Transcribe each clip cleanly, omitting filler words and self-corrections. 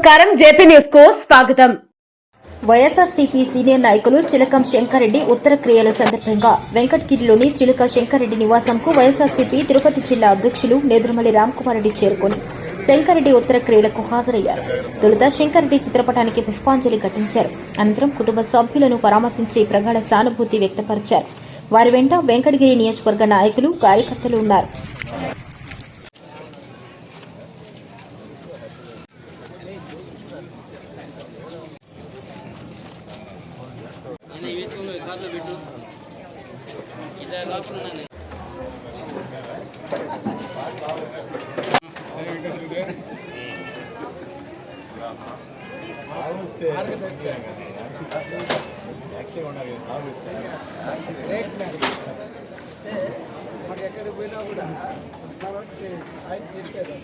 నమస్కారం JP news కు స్వాగతం. వైఎస్ఆర్సీపీ సీనియర్ నాయకులు చిలకం శంకరెడ్డి ఉత్తర క్రియల సందర్భంగా వెంకటగిరిలోని చిలక శంకరెడ్డి నివాసంకు వైఎస్ఆర్సీపీ తిరుపతి జిల్లా అధ్యక్షులు నేదురుమల్లి రామ్కుమార్ రెడ్డి చేరుకుని శంకరెడ్డి ఉత్తర క్రియలకు హాజరయ్యారు. తొలుత శంకరెడ్డి చిత్రపటానికి పుష్పాంజలి ఘటించారు. అనంతరం కుటుంబ సభ్యులను పరామర్శించి ప్రగాఢ సానుభూతి వ్యక్తపరిచారు. వారి వెంట వెంకటగిరి నియోజకవర్గ నాయకులు కార్యకర్తలు ఉన్నారు. ఎక్కడికి పోయినా కూడా ఆయన చెప్పారు.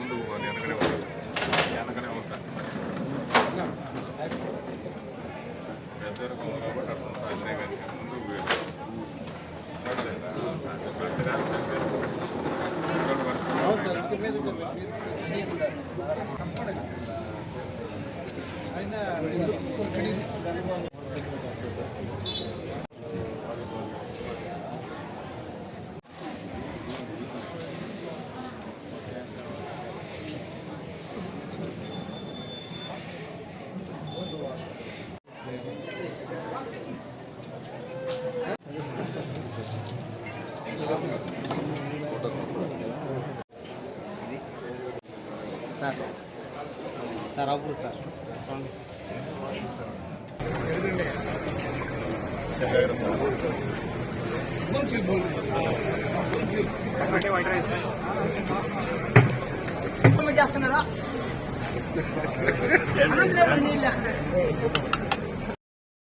ముందు వెనకనే ఉంటా పెద్దరకం కాబట్టి అట్లా అదే కానీ ముందుకు ఆయన సార్ అప్పుడు సార్ చేస్తున్నారా